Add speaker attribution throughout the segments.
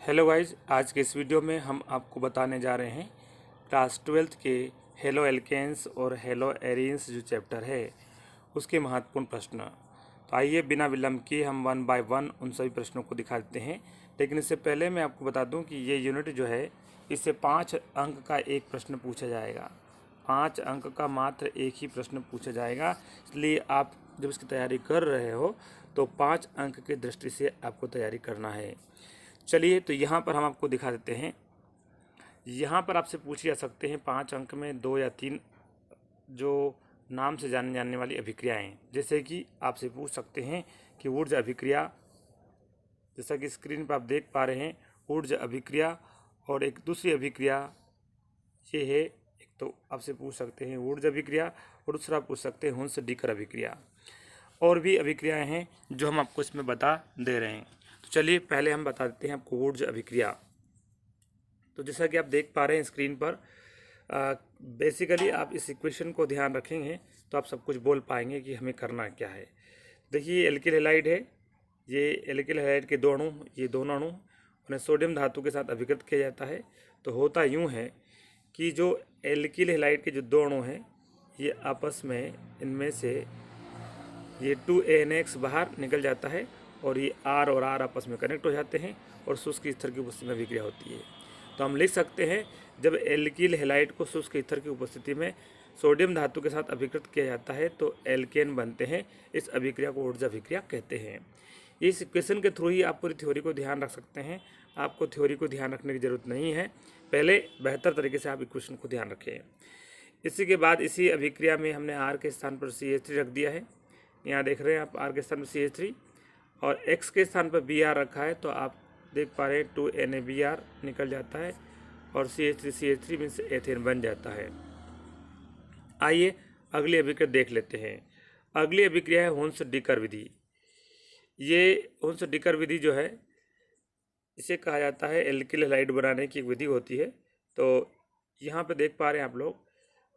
Speaker 1: Hello guys, आज के इस वीडियो में हम आपको बताने जा रहे हैं क्लास 12th के हेलो एल्केन्स और हेलो एरीन्स जो चैप्टर है उसके महत्वपूर्ण प्रश्न। तो आइए बिना विलंब किए हम वन बाय वन उन सभी प्रश्नों को दिखा देते हैं। लेकिन इससे पहले मैं आपको बता दूं कि ये यूनिट जो है इससे 5 अंक का एक प्रश्न पूछा जाएगा। 5 अंक का मात्र एक ही प्रश्न पूछा जाएगा, इसलिए आप जब इसकी तैयारी कर रहे हो तो 5 अंक की दृष्टि से आपको तैयारी करना है। चलिए, तो यहाँ पर हम आपको दिखा देते हैं। यहाँ पर आपसे पूछे जा सकते हैं 5 अंक में 2 या 3 जो नाम से जाने जाने वाली अभिक्रियाएं, जैसे कि आपसे पूछ सकते हैं कि ऊर्जा अभिक्रिया, जैसा कि स्क्रीन पर आप देख पा रहे हैं ऊर्जा अभिक्रिया, और एक दूसरी अभिक्रिया ये है। एक तो आपसे पूछ सकते हैं ऊर्जा अभिक्रिया और दूसरा पूछ सकते हैं हुंस-डीकर अभिक्रिया। और भी अभिक्रियाएं हैं जो हम आपको इसमें बता दे रहे हैं। तो चलिए पहले हम बता देते हैं आपको ऊर्जा अभिक्रिया। तो जैसा कि आप देख पा रहे हैं स्क्रीन पर, बेसिकली आप इस इक्वेशन को ध्यान रखेंगे तो आप सब कुछ बोल पाएंगे कि हमें करना क्या है। देखिए, एल्किल हैलाइड है, ये एल्किल हैलाइड के दो अणु, ये दोनों अणु उन्हें सोडियम धातु के साथ अभिकृत किया जाता है। तो होता यूँ है कि जो एल्किल हैलाइड के जो दो अणु हैं ये आपस में, इनमें से ये 2NX बाहर निकल जाता है और ये R और R आपस में कनेक्ट हो जाते हैं और शुष्क ईथर की उपस्थिति में अभिक्रिया होती है। तो हम लिख सकते हैं, जब एल्किल हैलाइड को शुष्क ईथर की उपस्थिति में सोडियम धातु के साथ अभिकृत किया जाता है तो एल्केन बनते हैं। इस अभिक्रिया को ऊर्जा अभिक्रिया कहते हैं। इस इक्वेशन के थ्रू ही आप पूरी थ्योरी को ध्यान रख सकते हैं। आपको थ्योरी को ध्यान रखने की जरूरत नहीं है, पहले बेहतर तरीके से आप इक्वेशन को ध्यान रखें। इसी के बाद इसी अभिक्रिया में हमने R के स्थान पर CH3 रख दिया है। यहाँ देख रहे हैं आप R के स्थान पर CH3 और X के स्थान पर Br रखा है, तो आप देख पा रहे हैं 2NaBr निकल जाता है और CH3 मीन्स एथेन बन जाता है। आइए अगली अभिक्रिया देख लेते हैं। अगली अभिक्रिया है हुंस-डीकर विधि। ये हुंस-डीकर विधि जो है इसे कहा जाता है एल्किल हैलाइड बनाने की एक विधि होती है। तो यहाँ पे देख पा रहे हैं आप लोग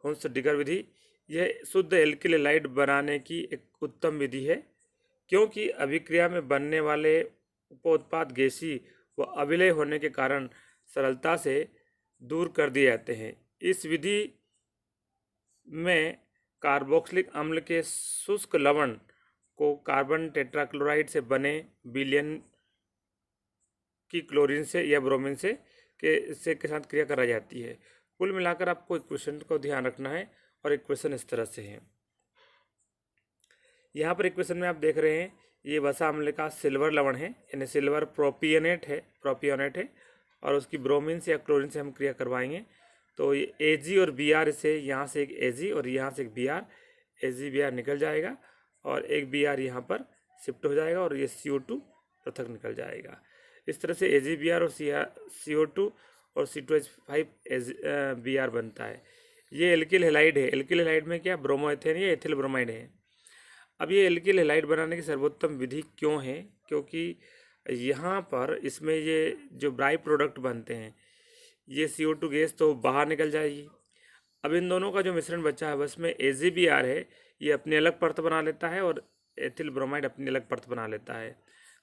Speaker 1: हुंस-डीकर विधि, यह शुद्ध एल्किल हैलाइड बनाने की एक उत्तम विधि है, क्योंकि अभिक्रिया में बनने वाले उपोत्पाद गैसीय व अविलेय होने के कारण सरलता से दूर कर दिए जाते हैं। इस विधि में कार्बोक्सिलिक अम्ल के शुष्क लवण को कार्बन टेट्राक्लोराइड से बने विलयन की क्लोरीन से या ब्रोमीन से के साथ क्रिया कराई जाती है। कुल मिलाकर आपको इक्वेशन को ध्यान रखना है और इक्वेशन इस तरह से है। यहाँ पर इक्वेशन में आप देख रहे हैं ये वसा अम्ल का सिल्वर लवण है, यानी सिल्वर प्रोपियोनेट है और उसकी ब्रोमीन से या क्लोरीन से हम क्रिया करवाएंगे। तो ये Ag और Br से, यहाँ से एक Ag और यहाँ से एक Br, AgBr निकल जाएगा और एक Br यहाँ पर शिफ्ट हो जाएगा और ये CO2 पृथक निकल जाएगा। इस तरह से AgBr और CO2 और C2H5 Br बनता है। ये एल्किल हैलाइड है। एल्किल हैलाइड में क्या ब्रोमोएथेन या एथिल ब्रोमाइड है। अब ये एल्किल हैलाइड बनाने की सर्वोत्तम विधि क्यों है? क्योंकि यहाँ पर इसमें ये जो बाई प्रोडक्ट बनते हैं, ये CO2 गैस तो बाहर निकल जाएगी। अब इन दोनों का जो मिश्रण बचा है बस में AgBr है, ये अपनी अलग परत बना लेता है और एथिल ब्रोमाइड अपनी अलग परत बना लेता है,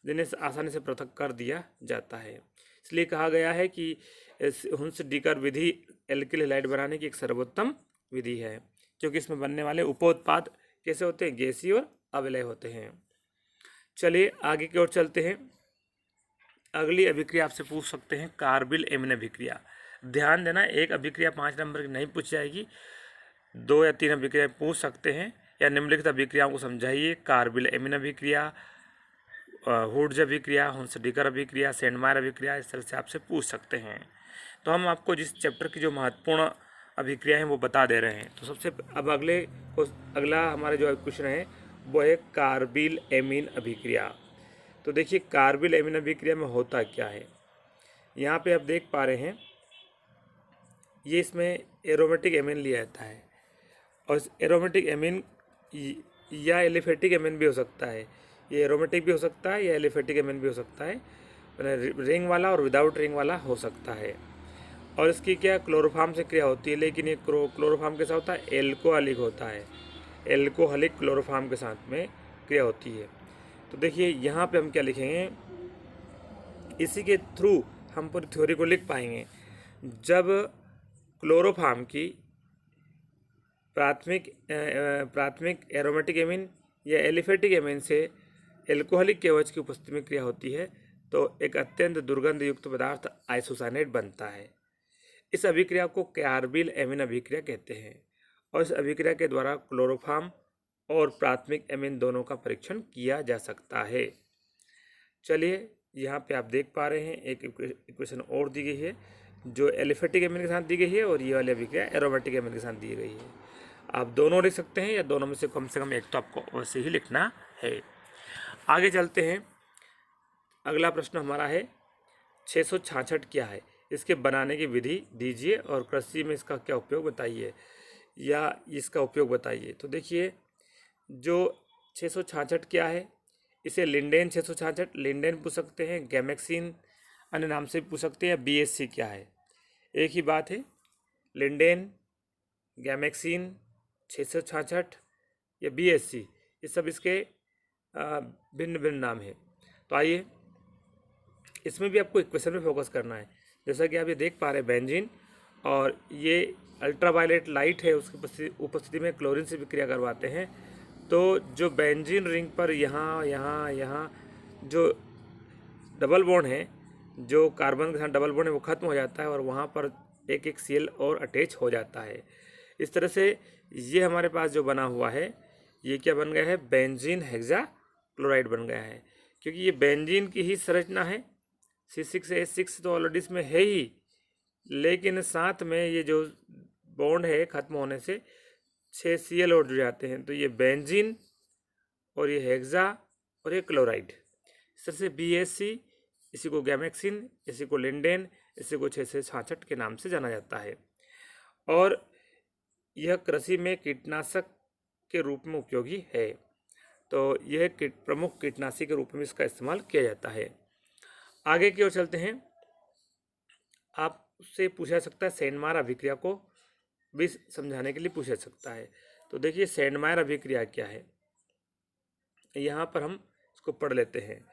Speaker 1: जिन्हें आसानी से पृथक कर दिया जाता है। इसलिए कहा गया है कि हुंस-डीकर विधि एल्किल हैलाइड बनाने की एक सर्वोत्तम विधि है, क्योंकि इसमें बनने वाले उपोत्पाद कैसे होते हैं? गैसीय और अविलेय होते हैं। चलिए आगे की ओर चलते हैं। अगली अभिक्रिया आपसे पूछ सकते हैं कार्बिल एमीन अभिक्रिया। ध्यान देना, एक अभिक्रिया 5 नंबर की नहीं पूछी जाएगी, 2 या 3 अभिक्रिया पूछ सकते हैं। या निम्नलिखित अभिक्रियाओं को समझाइए। कार्बिल एमीन अभिक्रिया, हुड्ज अभिक्रिया, हुंस-डीकर अभिक्रिया, सेंडमायर अभिक्रिया, इस तरह से आपसे पूछ सकते हैं। तो हम आपको जिस चैप्टर की जो महत्वपूर्ण अभिक्रिया हैं वो बता दे रहे हैं। तो सबसे अब अगला हमारा जो क्वेश्चन है वो है कार्बिल एमीन अभिक्रिया। तो देखिए, कार्बिल एमीन अभिक्रिया में होता क्या है, यहाँ पे आप देख पा रहे हैं ये इसमें एरोमेटिक एमीन लिया जाता है और इस एरोमेटिक एमीन या एलिफेटिक एमीन भी हो सकता है। ये एरोमेटिक भी हो सकता है या एलिफेटिक एमीन भी हो सकता है, रिंग वाला और विदाउट रिंग वाला हो सकता है। और इसकी क्या क्लोरोफॉर्म से क्रिया होती है, लेकिन ये क्लोरोफॉर्म के साथ होता है एल्कोहलिक होता है, एल्कोहलिक क्लोरोफॉर्म के साथ में क्रिया होती है। तो देखिए यहाँ पे हम क्या लिखेंगे, इसी के थ्रू हम पूरी थ्योरी को लिख पाएंगे। जब क्लोरोफॉर्म की प्राथमिक एरोमेटिक एमीन या एलिफेटिक एमीन से एल्कोहलिक केवच की उपस्थिति में क्रिया होती है तो एक अत्यंत दुर्गंध युक्त पदार्थ आइसोसाइनेट बनता है। इस अभिक्रिया को कार्बिल एमीन अभिक्रिया कहते हैं और इस अभिक्रिया के द्वारा क्लोरोफॉर्म और प्राथमिक एमीन दोनों का परीक्षण किया जा सकता है। चलिए यहाँ पे आप देख पा रहे हैं एक इक्वेशन और दी गई है जो एलिफेटिक एमीन के साथ दी गई है और ये वाली अभिक्रिया एरोमेटिक एमीन के साथ दी गई है। आप दोनों लिख सकते हैं या दोनों में से कम एक तो आपको वैसे ही लिखना है। आगे चलते हैं। अगला प्रश्न हमारा है 666 क्या है, इसके बनाने की विधि दीजिए और कृषि में इसका क्या उपयोग बताइए या इसका उपयोग बताइए। तो देखिए जो 666 क्या है, इसे लिंडेन 666 लिंडेन पूछ सकते हैं, गैमेक्सिन अन्य नाम से पूछ सकते हैं। बीएससी क्या है, एक ही बात है। लिंडेन, गैमेक्सिन, 666 या बीएससी, ये सब इसके भिन्न भिन्न नाम है। तो आइए इसमें भी आपको इक्वेशन में फोकस करना है। जैसा कि आप ये देख पा रहे हैं बेंजीन और ये अल्ट्रावायलेट लाइट है, उसकी उपस्थिति में क्लोरीन से विक्रिया करवाते हैं। तो जो बेंजीन रिंग पर यहाँ जो डबल बॉन्ड है, जो कार्बन के साथ डबल बॉन्ड है वो ख़त्म हो जाता है और वहाँ पर एक Cl और अटैच हो जाता है। इस तरह से ये हमारे पास जो बना हुआ है ये क्या बन गया है, बेंजीन हेक्सा क्लोराइड बन गया है। क्योंकि ये बेंजीन की ही संरचना है, C6H6 तो ऑलरेडी इसमें है ही, लेकिन साथ में ये जो बॉन्ड है ख़त्म होने से 6 Cl और जुड़ जाते हैं। तो ये बेंजीन और ये हेक्सा और ये क्लोराइड। इस तरह से BSC, इसी को गैमेक्सिन, इसी को लिंडेन, इसी को 666 के नाम से जाना जाता है। और यह कृषि में कीटनाशक के रूप में उपयोगी है। तो यह प्रमुख कीटनाशी के रूप में इसका इस्तेमाल किया जाता है। आगे की ओर चलते हैं। आपसे पूछा सकता है सेंडमायर अभिक्रिया को भी समझाने के लिए पूछा सकता है। तो देखिए सेंडमायर अभिक्रिया क्या है, यहाँ पर हम इसको पढ़ लेते हैं।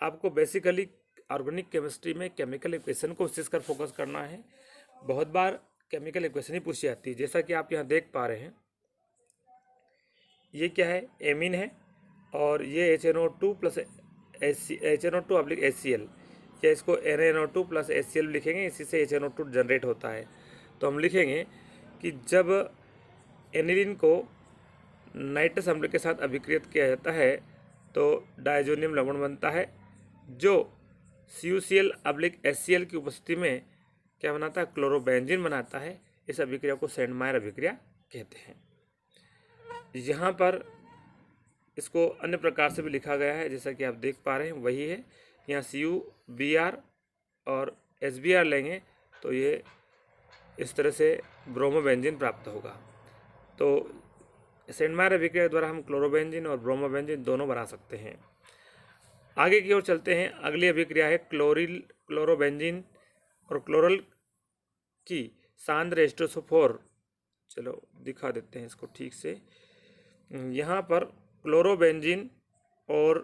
Speaker 1: आपको बेसिकली ऑर्गेनिक केमिस्ट्री में केमिकल इक्वेशन को विशेषकर फोकस करना है। बहुत बार केमिकल इक्वेशन ही पूछी जाती है। जैसा कि आप यहाँ देख पा रहे हैं, ये क्या है, एमीन है और ये HNO2 plus HNO2 oblique HCl, या इसको NaNO2 प्लस HCl लिखेंगे, इसी से HNO2 जनरेट होता है। तो हम लिखेंगे कि जब एनिलीन को नाइट्रस अम्ल के साथ अभिक्रियत किया जाता है तो डायजोनियम लवण बनता है जो CuCl अब्लिक HCl की उपस्थिति में क्या बनाता है, क्लोरोबेंजीन बनाता है। इस अभिक्रिया को सेंडमायर अभिक्रिया कहते हैं। यहाँ पर इसको अन्य प्रकार से भी लिखा गया है, जैसा कि आप देख पा रहे हैं वही है। यहाँ CuBr और HBr लेंगे तो ये इस तरह से ब्रोमोबेंजीन प्राप्त होगा। तो सेंडमायर अभिक्रिया द्वारा हम क्लोरोबेंजीन और ब्रोमोबेंजीन दोनों बना सकते हैं। आगे की ओर चलते हैं। अगली अभिक्रिया है क्लोरोबेंजीन और क्लोरल की सांद्र H2SO4। चलो दिखा देते हैं इसको ठीक से। यहाँ पर क्लोरोबेंजीन और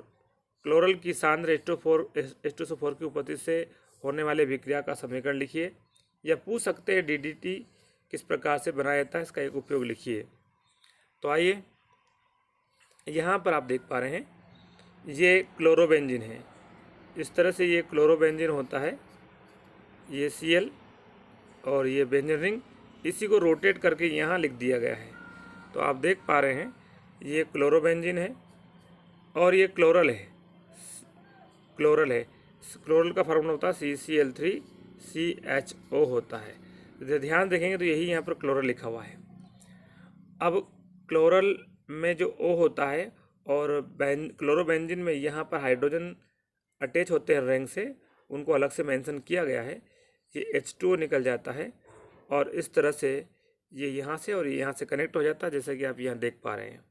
Speaker 1: क्लोरल की सांद्र H2SO4 की उपस्थिति से होने वाले अभिक्रिया का समीकरण लिखिए, या पूछ सकते हैं DDT किस प्रकार से बनाया जाता है, इसका एक उपयोग लिखिए। तो आइए यहाँ पर आप देख पा रहे हैं ये क्लोरोबेंजीन है। इस तरह से ये क्लोरोबेंजीन होता है, ये Cl और ये बेंजीन रिंग, इसी को रोटेट करके यहाँ लिख दिया गया है। तो आप देख पा रहे हैं ये क्लोरोबेंजीन है और ये क्लोरल है। क्लोरल का फार्मूला होता है CCl3CHO होता है। तो ध्यान देखेंगे तो यही यहाँ पर क्लोरल लिखा हुआ है। अब क्लोरल में जो O होता है और क्लोरोबेंजीन में यहाँ पर हाइड्रोजन अटैच होते हैं रिंग से, उनको अलग से मेंशन किया गया है। ये H2O निकल जाता है और इस तरह से ये यहाँ से और यहाँ से कनेक्ट हो जाता है, जैसा कि आप यहाँ देख पा रहे हैं।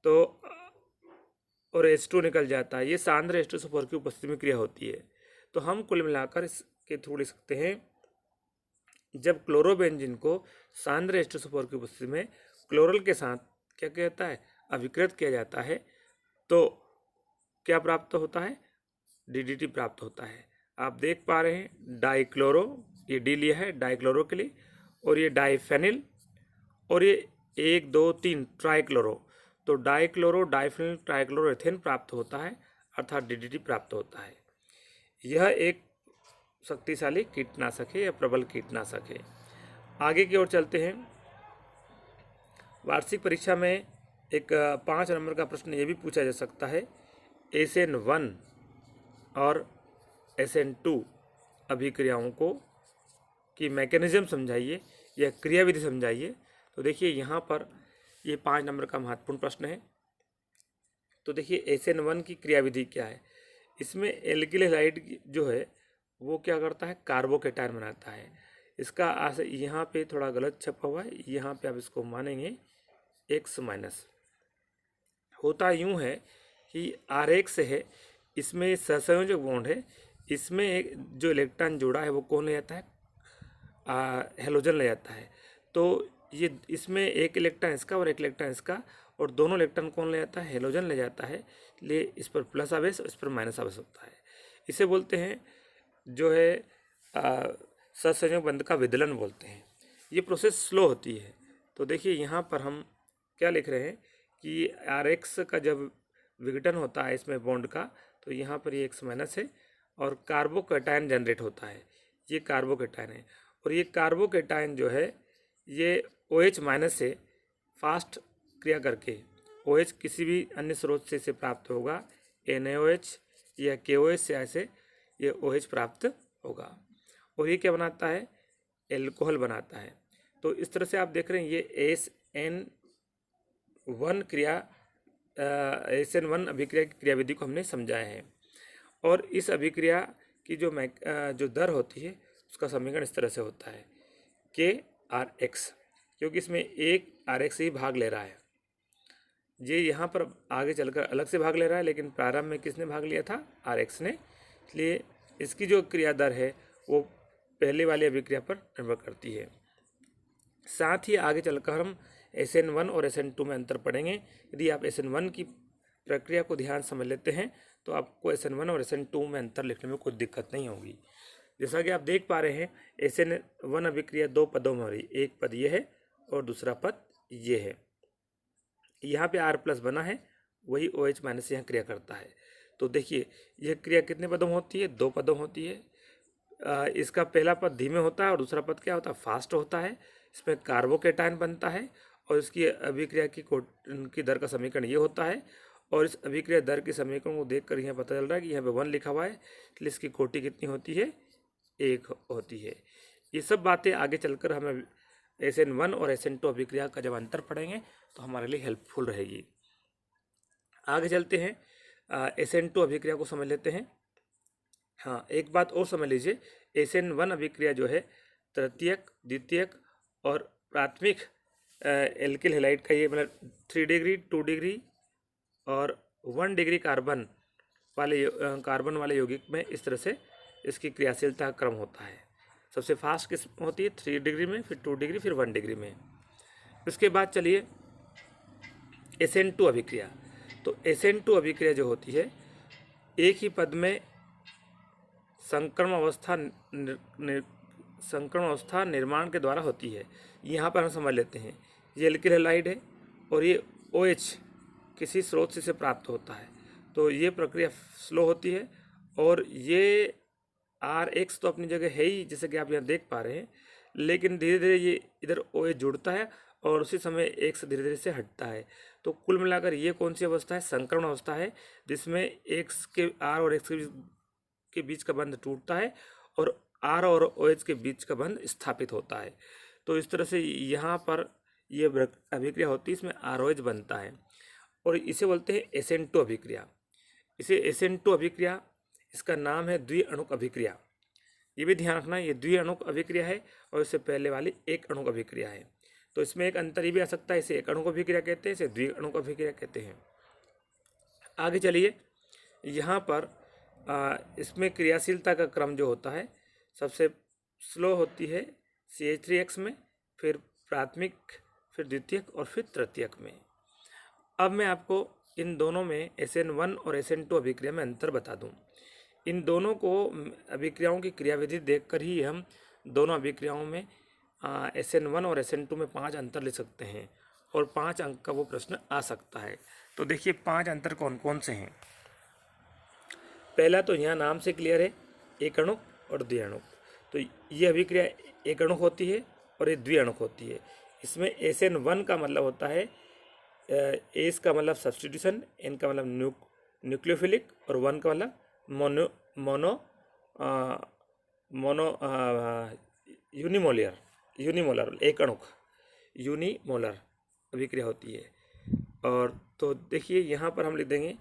Speaker 1: तो और H2 निकल जाता है। ये सांद्र H2SO4 की उपस्थिति में क्रिया होती है। तो हम कुल मिलाकर इसके थ्रू लिख सकते हैं, जब क्लोरोबेंजीन को सांद्र H2SO4 की उपस्थिति में क्लोरल के साथ क्या कहता है, अभिकृत किया जाता है, तो क्या प्राप्त होता है, DDT प्राप्त होता है। आप देख पा रहे हैं डाइक्लोरो, ये डी लिया है डाइक्लोरो के लिए, और ये डाइफेनिल, और ये 1 2 3 ट्राइक्लोरो। तो डाइक्लोरो डाइफेनिल ट्राइक्लोरोएथेन प्राप्त होता है, अर्थात डीडीटी प्राप्त होता है। यह एक शक्तिशाली कीटनाशक है या प्रबल कीटनाशक है। आगे की ओर चलते हैं। वार्षिक परीक्षा में एक 5 नंबर का प्रश्न ये भी पूछा जा सकता है, SN1 और SN2 अभिक्रियाओं को की मैकेनिज्म समझाइए या क्रियाविधि समझाइए। तो देखिए यहाँ पर ये 5 नंबर का महत्वपूर्ण प्रश्न है। तो देखिए SN1 की क्रियाविधि क्या है। इसमें एल्किल हैलाइड जो है वो क्या करता है, कार्बोकेटायन बनाता है। इसका यहाँ पे थोड़ा गलत छपा हुआ है, यहाँ पे आप इसको मानेंगे X-। होता यूँ है कि RX है, इसमें सहसंयोजक बॉन्ड है, इसमें एक जो इलेक्ट्रॉन जोड़ा है वो कौन ले जाता है, हेलोजन ले जाता है। तो ये इसमें एक इलेक्ट्रॉन इसका और एक इलेक्ट्रॉन इसका, और दोनों इलेक्ट्रॉन कौन ले जाता है, हेलोजन ले जाता है। इसलिए इस पर प्लस आवेश और इस पर माइनस आवेश होता है। इसे बोलते हैं जो है सहसंयोजक बंध का विदलन बोलते हैं। ये प्रोसेस स्लो होती है। तो देखिए यहाँ पर हम क्या लिख रहे हैं कि RX का जब विघटन होता है इसमें बॉन्ड का, तो यहाँ पर ये X- है और कार्बोकेटायन जनरेट होता है। ये कार्बोकेटायन है, और ये कार्बोकेटायन जो है ये OH- से फास्ट क्रिया करके OH किसी भी अन्य स्रोत से इसे प्राप्त होगा, NaOH या KOH से ऐसे ये OH प्राप्त होगा, और ये क्या बनाता है, एल्कोहल बनाता है। तो इस तरह से आप देख रहे हैं ये SN1 क्रिया SN1 अभिक्रिया की क्रियाविधि को हमने समझाया है। और इस अभिक्रिया की जो दर होती है उसका समीकरण इस तरह से होता है KRX, क्योंकि इसमें एक RX ही भाग ले रहा है। ये यहाँ पर आगे चलकर अलग से भाग ले रहा है, लेकिन प्रारंभ में किसने भाग लिया था, RX ने। इसलिए इसकी जो क्रिया दर है वो पहले वाली अभिक्रिया पर निर्भर करती है। साथ ही आगे चलकर हम SN1 और SN2 में अंतर पढ़ेंगे। यदि आप SN1 की प्रक्रिया को ध्यान समझ लेते हैं तो आपको SN1 और SN2 में अंतर लिखने में कोई दिक्कत नहीं होगी। जैसा कि आप देख पा रहे हैं SN1 अभिक्रिया 2 पदों में हो रही, एक पद ये है और दूसरा पद ये है। यहाँ पे R+ बना है, वही OH- यहाँ क्रिया करता है। तो देखिए यह क्रिया कितने पदों में होती है, 2 पदों में होती है। इसका पहला पद धीमे होता है और दूसरा पद क्या होता है, फास्ट होता है। इसमें कार्बोकेटायन बनता है और इसकी अभिक्रिया की दर का समीकरण ये होता है। और इस अभिक्रिया दर के समीकरण को देखकर यहाँ पता चल रहा है कि यहाँ पे 1 लिखा हुआ है, इसलिए इसकी कोटि कितनी होती है, 1 होती है। ये सब बातें आगे चलकर हमें SN1 और SN2 अभिक्रिया का जब अंतर पढ़ेंगे तो हमारे लिए हेल्पफुल रहेगी। आगे चलते हैं, SN2 अभिक्रिया को समझ लेते हैं। हाँ, एक बात और समझ लीजिए, SN1 अभिक्रिया जो है तृतीयक, द्वितीयक और प्राथमिक एल्किल हैलाइड का ये मतलब 3 डिग्री, 2 डिग्री और 1 डिग्री कार्बन वाले यौगिक में इस तरह से इसकी क्रियाशीलता का क्रम होता है। सबसे फास्ट किस होती है, 3 डिग्री में, फिर 2 डिग्री, फिर 1 डिग्री में। उसके बाद चलिए SN2 अभिक्रिया। तो SN2 अभिक्रिया जो होती है एक ही पद में संक्रमण अवस्था निर्माण के द्वारा होती है। यहाँ पर हम समझ लेते हैं ये एल्किल हैलाइड है और ये OH किसी स्रोत से इसे प्राप्त होता है। तो ये प्रक्रिया स्लो होती है और ये RX तो अपनी जगह है ही, जैसे कि आप यहाँ देख पा रहे हैं, लेकिन धीरे धीरे ये इधर OH जुड़ता है और उसी समय X धीरे धीरे से हटता है। तो कुल मिलाकर ये कौन सी अवस्था है, संक्रमण अवस्था है, जिसमें X के R और X के बीच का बंध टूटता है और R और OH के बीच का बंध स्थापित होता है। तो इस तरह से यहाँ पर ये अभिक्रिया होती है, इसमें ROH बनता है और इसे बोलते हैं SN2 अभिक्रिया। इसे SN2 अभिक्रिया, इसका नाम है द्विअणुक अभिक्रिया। ये भी ध्यान रखना, ये द्विअणुक अभिक्रिया है और इससे पहले वाली एक अणुक अभिक्रिया है। तो इसमें एक अंतर ये भी आ सकता है, इसे एक अणुक अभिक्रिया कहते हैं, इसे द्विअणुक अभिक्रिया कहते हैं। आगे चलिए, यहाँ पर इसमें क्रियाशीलता का क्रम जो होता है सबसे स्लो होती है CH3X में, फिर प्राथमिक, फिर द्वितीयक और फिर तृतीयक में। अब मैं आपको इन दोनों में SN1 और SN2 अभिक्रिया में अंतर बता दूं। इन दोनों को अभिक्रियाओं की क्रियाविधि देखकर ही हम दोनों अभिक्रियाओं में SN1 और SN2 में 5 अंतर ले सकते हैं और 5 अंक का वो प्रश्न आ सकता है। तो देखिए 5 अंतर कौन कौन से हैं। पहला तो यहाँ नाम से क्लियर है, एक अणुक और द्विअणुक। तो ये अभिक्रिया एक अणुक होती है और ये द्विअणुक होती है। इसमें SN1 का मतलब होता है एस का मतलब सब्स्टिट्यूशन, एन का मतलब न्यूक्लियोफिलिक और 1 का मतलब मोनो मोनो मोनो यूनिमोलर एक अणुक यूनिमोलर अभिक्रिया होती है। और तो देखिए यहाँ पर हम लिख देंगे,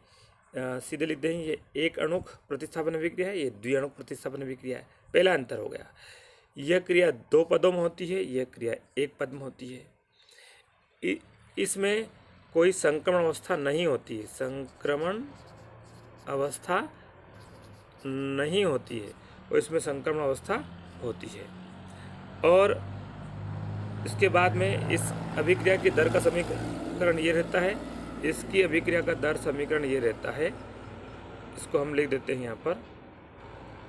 Speaker 1: सीधे लिख देंगे, ये एक अणुक प्रतिस्थापन अभिक्रिया है, ये द्विअणुक प्रतिस्थापन अभिक्रिया है। पहला अंतर हो गया। यह क्रिया 2 पदों में होती है, यह क्रिया एक पद में होती है। इसमें कोई संक्रमण अवस्था नहीं होती है, संक्रमण अवस्था नहीं होती है और इसमें संक्रमण अवस्था होती है। और इसके बाद में इस अभिक्रिया की दर का समीकरण ये रहता है, इसकी अभिक्रिया का दर समीकरण ये रहता है। इसको हम लिख देते हैं यहाँ पर।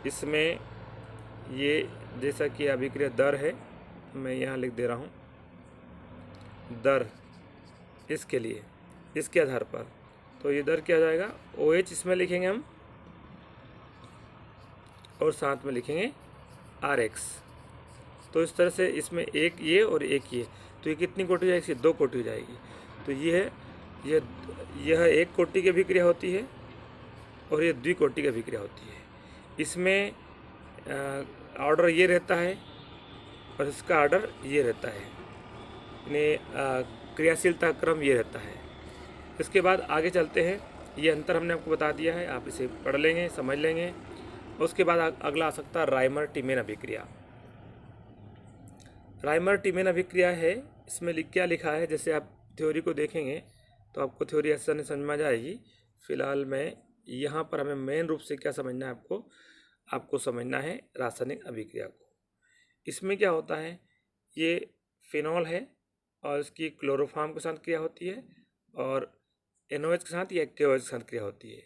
Speaker 1: इसमें ये जैसा कि अभिक्रिया दर है, मैं यहाँ लिख दे रहा हूँ दर इसके लिए, इसके आधार पर। तो ये दर क्या हो जाएगा, OH इसमें लिखेंगे हम और साथ में लिखेंगे RX। तो इस तरह से इसमें एक ये और एक ये, तो ये कितनी कोटि हो जाएगी, 2 कोटि हो जाएगी। तो ये है, यह एक कोटि की अभिक्रिया होती है और ये द्विकोटि की अभिक्रिया होती है। इसमें ऑर्डर ये रहता है और इसका ऑर्डर ये रहता है, क्रियाशीलता क्रम ये रहता है। इसके बाद आगे चलते हैं। ये अंतर हमने आपको बता दिया है, आप इसे पढ़ लेंगे, समझ लेंगे। उसके बाद अगला आ सकता है राइमर टीमेन अभिक्रिया। राइमर टीमेन अभिक्रिया है, इसमें क्या लिखा है, जैसे आप थ्योरी को देखेंगे तो आपको थ्योरी आसानी समझ में आ जाएगी। फिलहाल मैं यहाँ पर हमें मेन रूप से क्या समझना है, आपको समझना है रासायनिक अभिक्रिया को। इसमें क्या होता है, ये फिनॉल है और इसकी क्लोरोफॉर्म के साथ क्रिया होती है और NOH के साथ या KOH के साथ क्रिया होती है।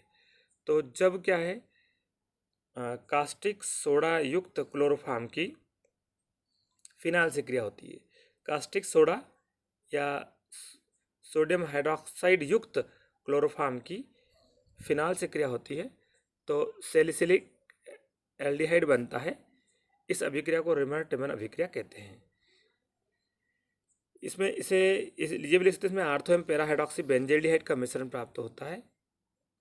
Speaker 1: तो जब क्या है, कास्टिक सोडा युक्त क्लोरोफॉर्म की फिनाल से क्रिया होती है। कास्टिक सोडा या सोडियम हाइड्रोक्साइड युक्त क्लोरोफॉर्म की फिनाल से क्रिया होती है तो सैलिसिलिक एल्डिहाइड बनता है। इस अभिक्रिया को राइमर टीमेन अभिक्रिया कहते हैं। इसमें ये भी लिख सकते हैं, इसमें आर्थो एवं पैरा हाइड्रोक्सी बेंजल्डिहाइड का मिश्रण प्राप्त होता है,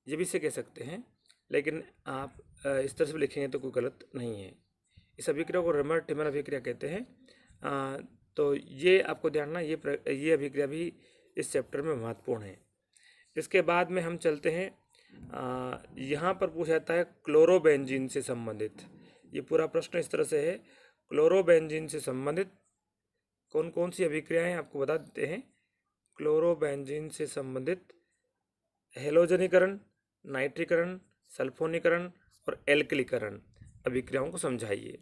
Speaker 1: ये भी इसे कह सकते हैं। लेकिन आप इस तरह से भी लिखेंगे तो कोई गलत नहीं है। इस अभिक्रिया को राइमर टीमेन अभिक्रिया कहते हैं। तो ये आपको ध्यान रखना, ये अभिक्रिया भी इस चैप्टर में महत्वपूर्ण है। इसके बाद में हम चलते हैं, यहाँ पर पूछा जाता है क्लोरोबेंजीन से संबंधित। ये पूरा प्रश्न इस तरह से है, क्लोरोबेंजीन से संबंधित कौन कौन सी अभिक्रियाएं आपको बता देते हैं। क्लोरोबेंजीन से संबंधित हेलोजनीकरण, नाइट्रीकरण, सल्फोनीकरण और एल्कलीकरण अभिक्रियाओं को समझाइए।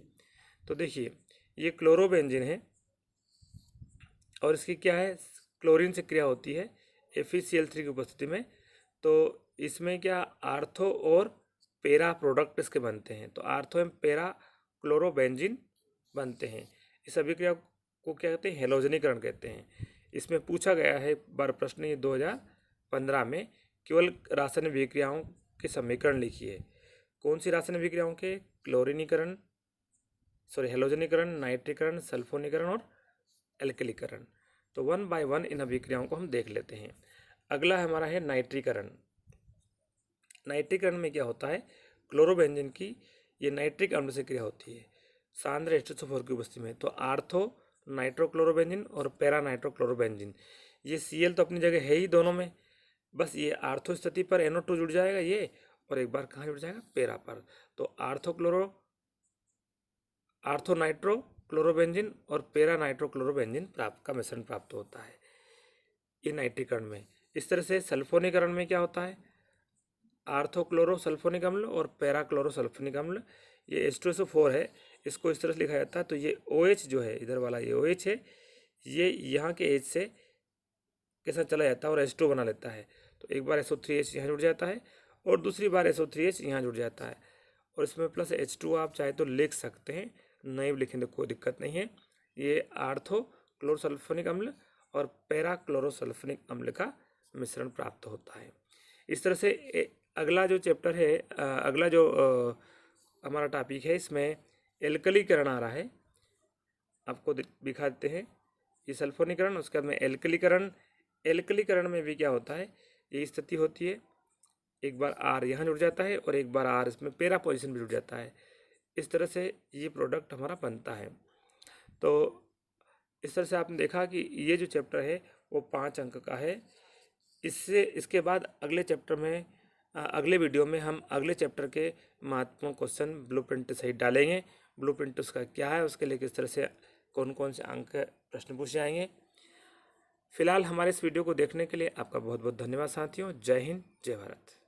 Speaker 1: तो देखिए ये क्लोरोबेंजीन है और इसकी क्या है, क्लोरीन से क्रिया होती है FeCl3 की उपस्थिति में। तो इसमें क्या आर्थो और पैरा प्रोडक्ट इसके बनते हैं, तो आर्थो एवं पैरा क्लोरोबेंजीन बनते हैं। इस अभिक्रिया को क्या कहते हैं, हेलोजनीकरण कहते हैं। इसमें पूछा गया है बार प्रश्न, ये 2015 में, केवल रासायनिक अभिक्रियाओं के समीकरण लिखिए। कौन सी रासायनिक अभिक्रियाओं के, क्लोरीनीकरण, हेलोजनीकरण, नाइट्रीकरण, सल्फोनीकरण और एल्कलीकरण। तो 1 बाय 1 इन अभिक्रियाओं को हम देख लेते हैं। अगला हमारा है नाइट्रीकरण। नाइट्रीकरण में क्या होता है, क्लोरोबेंजीन की ये नाइट्रिक अम्ल से क्रिया होती है सांद्र H2SO4 की उपस्थिति में। तो आर्थो नाइट्रोक्लोरोबेंजीन और पैरा नाइट्रोक्लोरोबेंजीन, ये Cl तो अपनी जगह है ही दोनों में, बस ये आर्थो स्थिति पर NO2 जुड़ जाएगा ये, और एक बार कहाँ जुड़ जाएगा, पैरा पर। तो आर्थो नाइट्रो क्लोरोबेंजीन और पैरा नाइट्रोक्लोरोबेंजीन का मिश्रण प्राप्त होता है ये नाइट्रीकरण में। इस तरह से सल्फोनीकरण में क्या होता है, आर्थोक्लोरो सल्फोनिक अम्ल और पैरा क्लोरो सल्फोनिक अम्ल, ये H2SO4 है, इसको इस तरह से लिखा जाता है। तो ये OH जो है, इधर वाला ये OH है, ये यहाँ के H से के साथ चला जाता है और H2 बना लेता है। तो एक बार SO3H यहाँ जुड़ जाता है और दूसरी बार SO3H यहाँ जुड़ जाता है और इसमें प्लस H2 आप चाहे तो लिख सकते हैं, नहीं लिखें तो कोई दिक्कत नहीं है। ये आर्थो क्लोरोसल्फोनिक अम्ल और पैरा क्लोरोसल्फोनिक अम्ल का मिश्रण प्राप्त होता है। इस तरह से अगला जो चैप्टर है, अगला जो हमारा टॉपिक है, इसमें एल्कलीकरण आ रहा है। आपको दिखा देते हैं, ये सल्फोनीकरण, उसके बाद में एल्कलीकरण। एल्कलीकरण में भी क्या होता है, ये स्थिति होती है, एक बार R यहाँ जुड़ जाता है और एक बार R इसमें पैरा पोजीशन भी जुड़ जाता है। इस तरह से ये प्रोडक्ट हमारा बनता है। तो इस तरह से आपने देखा कि ये जो चैप्टर है वो 5 अंक का है। इसके बाद अगले चैप्टर में, अगले वीडियो में हम अगले चैप्टर के महत्वपूर्ण क्वेश्चन ब्लूप्रिंट सहित डालेंगे। ब्लूप्रिंट उसका क्या है, उसके लिए किस तरह से कौन कौन से अंक प्रश्न पूछे जाएंगे। फिलहाल हमारे इस वीडियो को देखने के लिए आपका बहुत बहुत धन्यवाद साथियों। जय हिंद, जय भारत।